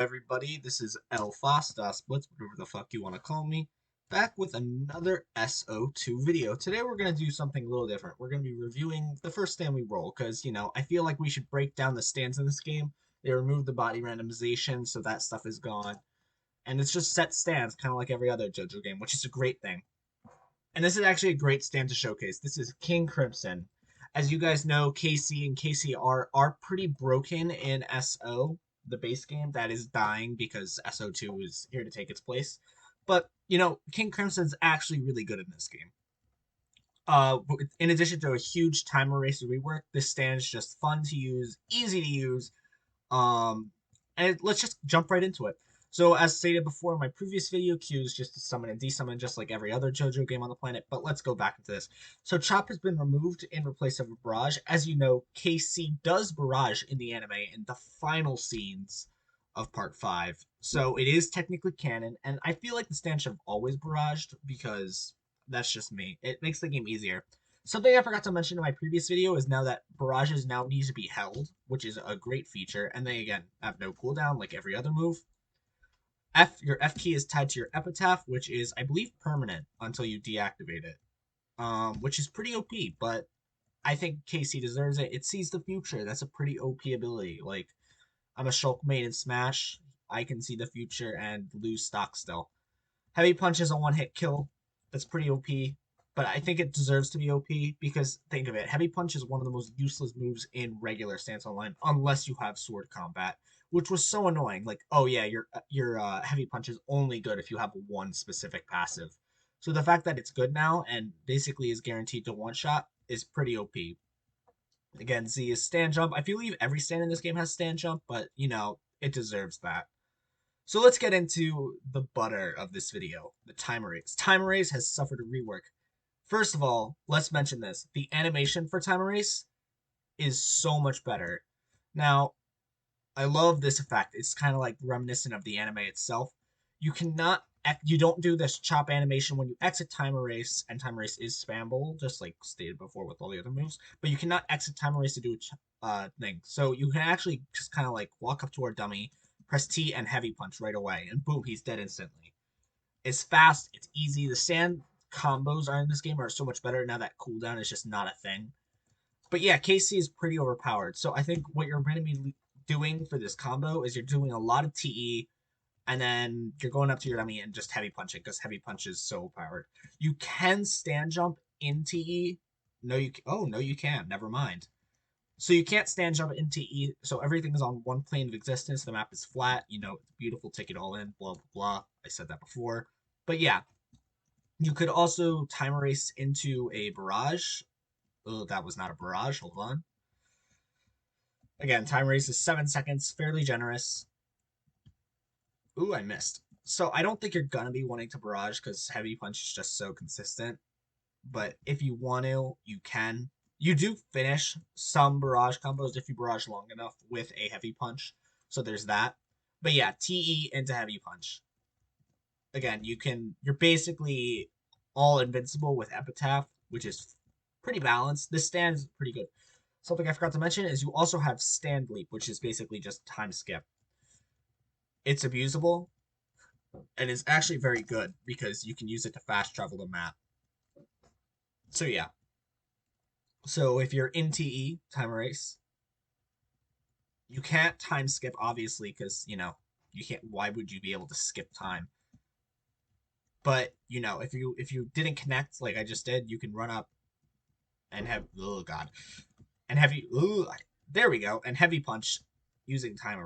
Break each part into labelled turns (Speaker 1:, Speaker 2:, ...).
Speaker 1: Everybody, this is El Fasta Splits, whatever the fuck you want to call me, back with another SO2 video. Today we're going to do something a little different. We're going to be reviewing the first stand we roll, because, I feel like we should break down the stands in this game. They removed the body randomization, so that stuff is gone. And it's just set stands, kind of like every other JoJo game, which is a great thing. And this is actually a great stand to showcase. This is King Crimson. As you guys know, KC and KCR are pretty broken in SO, the base game that is dying because SO2 is here to take its place. But, King Crimson's actually really good in this game. In addition to a huge time eraser rework, this stand is just fun to use, easy to use, um, and let's just jump right into it. So, as stated before in my previous video, Q is just to summon and desummon just like every other JoJo game on the planet, but let's go back into this. So, Chop has been removed in replace of a Barrage. As you know, KC does Barrage in the anime in the final scenes of Part 5. So, it is technically canon, and I feel like the stand should have always Barraged because that's just me. It makes the game easier. Something I forgot to mention in my previous video is now that barrages now need to be held, which is a great feature, and they again have no cooldown like every other move. Your F key is tied to your epitaph, which is I believe permanent until you deactivate it. Which is pretty OP, but I think KC deserves it. It sees the future. That's a pretty OP ability. Like I'm a Shulk main in Smash. I can see the future and lose stock still. Heavy Punch is a one-hit kill. That's pretty OP, but I think it deserves to be OP because think of it, Heavy Punch is one of the most useless moves in regular Stance Online unless you have sword combat, which was so annoying. Like, oh yeah, your Heavy Punch is only good if you have one specific passive. So the fact that it's good now and basically is guaranteed to one shot is pretty OP. Again, Z is stand jump. I believe every stand in this game has stand jump, but it deserves that. So let's get into the butter of this video, the time erase. Time erase has suffered a rework. First of all, let's mention this. The animation for time erase is so much better. Now, I love this effect. It's kind of like reminiscent of the anime itself. You cannot you don't do this chop animation when you exit time erase, and time erase is spammable, just like stated before with all the other moves. But you cannot exit time erase to do a thing. So you can actually just kind of like walk up to our dummy, press T and heavy punch right away, and boom, he's dead instantly. It's fast, it's easy. The stand combos are in this game are so much better now that cooldown is just not a thing. But yeah, KC is pretty overpowered. So I think what you're going to be doing for this combo is you're doing a lot of TE, and then you're going up to your dummy and just heavy punching because heavy punch is so powered. You can stand jump in TE. No, you. Oh no, you can. Never mind. So you can't stand jump into E. So everything is on one plane of existence. The map is flat. It's beautiful. Take it all in. Blah blah blah. I said that before. But yeah, you could also time erase into a barrage. Oh, that was not a barrage. Hold on. Again, time erase is 7 seconds. Fairly generous. Ooh, I missed. So I don't think you're gonna be wanting to barrage because heavy punch is just so consistent. But if you want to, you can. You do finish some barrage combos if you barrage long enough with a heavy punch. So there's that. But yeah, TE into heavy punch. Again, you're basically all invincible with Epitaph, which is pretty balanced. This stand is pretty good. Something I forgot to mention is you also have stand leap, which is basically just time skip. It's abusable and it's actually very good because you can use it to fast travel the map. So yeah, so if you're in TE, time erase, you can't time skip obviously because you can't. Why would you be able to skip time? But if you didn't connect like I just did, you can run up and have oh god and heavy. Ooh, there we go, and heavy punch using time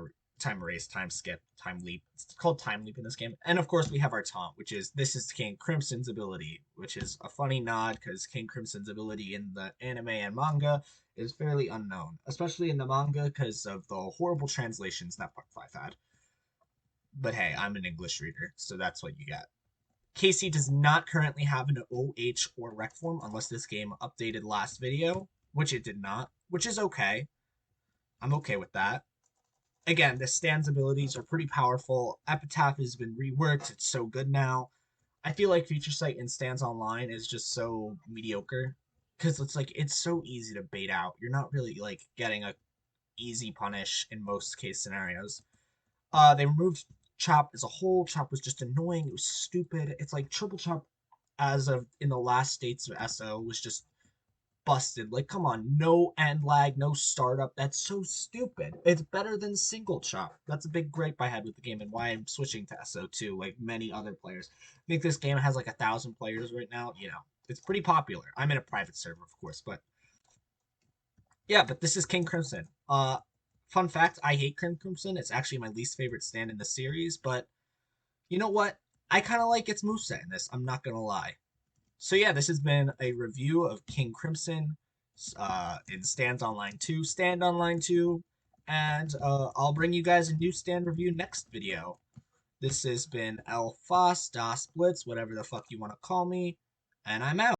Speaker 1: erase, time skip, time leap. It's called time leap in this game. And of course, we have our taunt, which is this is King Crimson's ability, which is a funny nod because King Crimson's ability in the anime and manga is fairly unknown, especially in the manga because of the horrible translations that Part 5 had. But hey, I'm an English reader, so that's what you get. KC does not currently have an OH or rec form unless this game updated last video, which it did not, which is okay. I'm okay with that. Again, the stand's abilities are pretty powerful. Epitaph has been reworked. It's so good now. I feel like Future Sight and Stands Online is just so mediocre because it's like it's so easy to bait out. You're not really like getting a easy punish in most case scenarios. They removed chop as a whole. Chop was just annoying. It was stupid. It's like triple chop as of in the last states of SO was just busted. Like, come on, no end lag, no startup. That's so stupid. It's better than single chop. That's a big gripe I had with the game and why I'm switching to SO2, like many other players. I think this game has like 1,000 players right now. It's pretty popular. I'm in a private server, of course, but yeah, but this is King Crimson. Fun fact, I hate King Crimson. It's actually my least favorite stand in the series, but you know what? I kind of like its moveset in this. I'm not gonna lie. So yeah, this has been a review of King Crimson in Stands Online 2, Stand Online 2, and I'll bring you guys a new stand review next video. This has been El Fas, Das Blitz, whatever the fuck you want to call me, and I'm out.